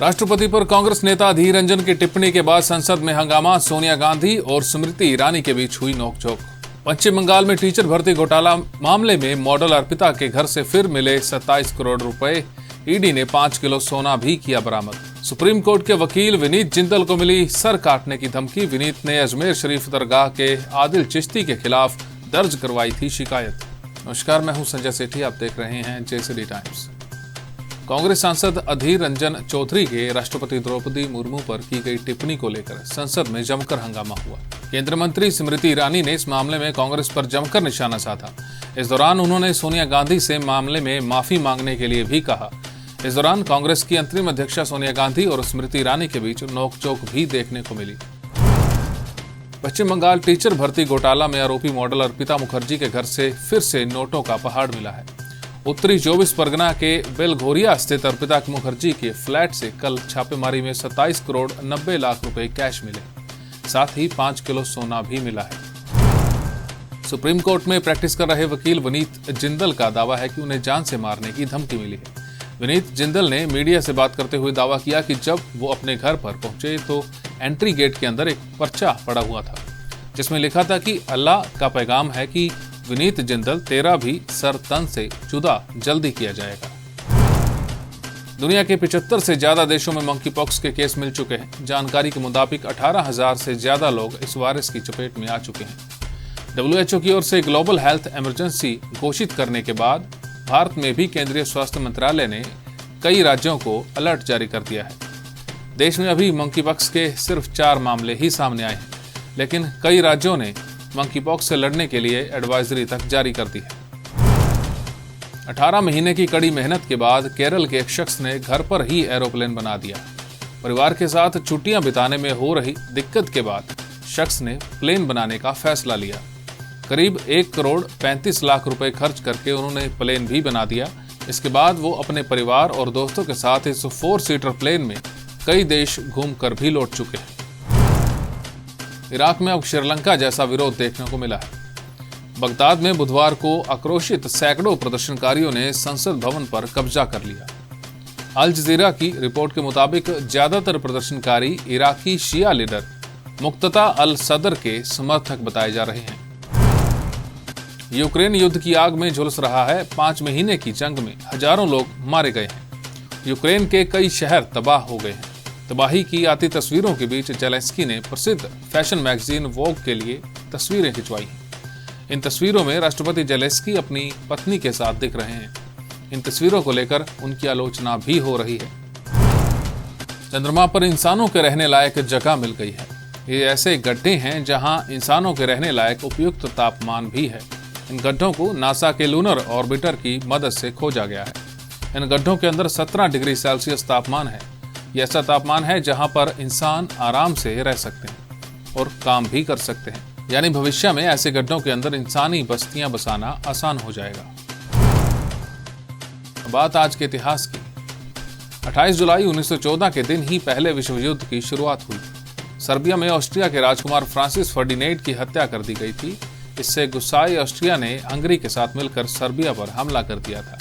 राष्ट्रपति पर कांग्रेस नेता अधीर रंजन की टिप्पणी के बाद संसद में हंगामा। सोनिया गांधी और स्मृति ईरानी के बीच हुई नोकझोंक। पश्चिम बंगाल में टीचर भर्ती घोटाला मामले में मॉडल अर्पिता के घर से फिर मिले 27 करोड़ रुपए। ईडी ने 5 किलो सोना भी किया बरामद। सुप्रीम कोर्ट के वकील विनीत जिंदल को मिली सर काटने की धमकी। विनीत ने अजमेर शरीफ दरगाह के आदिल चिश्ती के खिलाफ दर्ज करवाई थी शिकायत। नमस्कार, मैं हूं संजय सेठी, आप देख रहे हैं जेएसडी टाइम्स। कांग्रेस सांसद अधीर रंजन चौधरी के राष्ट्रपति द्रौपदी मुर्मू पर की गई टिप्पणी को लेकर संसद में जमकर हंगामा हुआ। केंद्रीय मंत्री स्मृति ईरानी ने इस मामले में कांग्रेस पर जमकर निशाना साधा। इस दौरान उन्होंने सोनिया गांधी से मामले में माफी मांगने के लिए भी कहा। इस दौरान कांग्रेस की अंतरिम अध्यक्षा सोनिया गांधी और स्मृति ईरानी के बीच नोकझोंक भी देखने को मिली। पश्चिम बंगाल टीचर भर्ती घोटाला में आरोपी मॉडल अर्पिता मुखर्जी के घर से फिर से नोटों का पहाड़ मिला है। उत्तरी 24 परगना के बेलघोरिया स्थित अर्पिता मुखर्जी के फ्लैट से कल छापेमारी में 27 करोड़ 90 लाख रुपए कैश मिले। साथ ही 5 किलो सोना भी मिला है। सुप्रीम कोर्ट में प्रैक्टिस कर रहे वकील विनीत जिंदल का दावा है कि उन्हें जान से मारने की धमकी मिली है। विनीत जिंदल ने मीडिया से बात करते हुए दावा किया कि जब वो अपने घर पर पहुंचे तो एंट्री गेट के अंदर एक पर्चा पड़ा हुआ था, जिसमें लिखा था कि अल्लाह का पैगाम है कि विनीत जिंदल तेरा भी सर तन से जुदा जल्दी किया जाएगा। दुनिया के 75 से ज्यादा देशों में मंकी पॉक्स के केस मिल चुके हैं। जानकारी के मुताबिक 18,000 से ज्यादा लोग इस वायरस की चपेट में आ चुके हैं। WHO की ओर से ग्लोबल हेल्थ इमरजेंसी घोषित करने के बाद भारत में भी केंद्रीय स्वास्थ्य मंत्रालय ने कई राज्यों को अलर्ट जारी कर दिया है। देश में अभी मंकी पॉक्स के सिर्फ 4 मामले ही सामने आए हैं, लेकिन कई राज्यों ने मंकी पॉक्स से लड़ने के लिए एडवाइजरी तक जारी कर दी है। 18 महीने की कड़ी मेहनत के बाद केरल के एक शख्स ने घर पर ही एरोप्लेन बना दिया। परिवार के साथ छुट्टियां बिताने में हो रही दिक्कत के बाद शख्स ने प्लेन बनाने का फैसला लिया। करीब 1 करोड़ 35 लाख रुपए खर्च करके उन्होंने प्लेन भी बना दिया। इसके बाद वो अपने परिवार और दोस्तों के साथ इस 4 सीटर प्लेन में कई देश घूमकर भी लौट चुके हैं। इराक में अब श्रीलंका जैसा विरोध देखने को मिला है। बगदाद में बुधवार को आक्रोशित सैकड़ों प्रदर्शनकारियों ने संसद भवन पर कब्जा कर लिया। अल जजीरा की रिपोर्ट के मुताबिक ज्यादातर प्रदर्शनकारी इराकी शिया लीडर मुक्तदा अल सदर के समर्थक बताए जा रहे हैं। यूक्रेन युद्ध की आग में झुलस रहा है। 5 महीने की जंग में हजारों लोग मारे गए हैं। यूक्रेन के कई शहर तबाह हो गए हैं। तबाही की आती तस्वीरों के बीच जेलेंस्की ने प्रसिद्ध फैशन मैगजीन वोग के लिए तस्वीरें खिंचवाई हैं। इन तस्वीरों में राष्ट्रपति जेलेंस्की अपनी पत्नी के साथ दिख रहे हैं। इन तस्वीरों को लेकर उनकी आलोचना भी हो रही है। चंद्रमा पर इंसानों के रहने लायक जगह मिल गई है। ये ऐसे गड्ढे हैं जहां इंसानों के रहने लायक उपयुक्त तापमान भी है। इन गड्ढों को नासा के लूनर ऑर्बिटर की मदद से खोजा गया है। इन गड्ढों के अंदर 17 डिग्री सेल्सियस तापमान है। यह ऐसा तापमान है जहां पर इंसान आराम से रह सकते हैं और काम भी कर सकते हैं। यानी भविष्य में ऐसे गड्ढों के अंदर इंसानी बस्तियां बसाना आसान हो जाएगा। बात आज के इतिहास की। 28 जुलाई 1914 के दिन ही पहले विश्व युद्ध की शुरुआत हुई। सर्बिया में ऑस्ट्रिया के राजकुमार फ्रांसिस फर्डिनेंड की हत्या कर दी गई थी। इससे गुस्साए ऑस्ट्रिया ने हंगरी के साथ मिलकर सर्बिया पर हमला कर दिया था।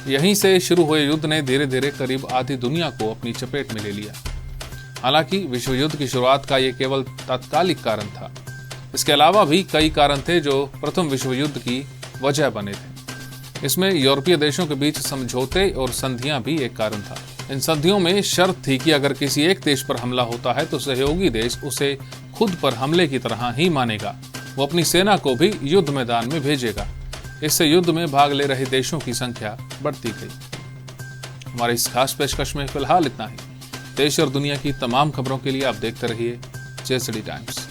यहीं से शुरू हुए युद्ध ने धीरे धीरे करीब आधी दुनिया को अपनी चपेट में ले लिया। हालांकि विश्व युद्ध की शुरुआत का ये केवल तात्कालिक कारण था। इसके अलावा भी कई कारण थे जो प्रथम विश्व युद्ध की वजह बने थे। इसमें यूरोपीय देशों के बीच समझौते और संधियां भी एक कारण था। इन संधियों में शर्त थी कि अगर किसी एक देश पर हमला होता है तो सहयोगी देश उसे खुद पर हमले की तरह ही मानेगा। वो अपनी सेना को भी युद्ध मैदान में भेजेगा। इससे युद्ध में भाग ले रहे देशों की संख्या बढ़ती गई। हमारे इस खास पेशकश में फिलहाल इतना ही। देश और दुनिया की तमाम खबरों के लिए आप देखते रहिए जेएसडी टाइम्स।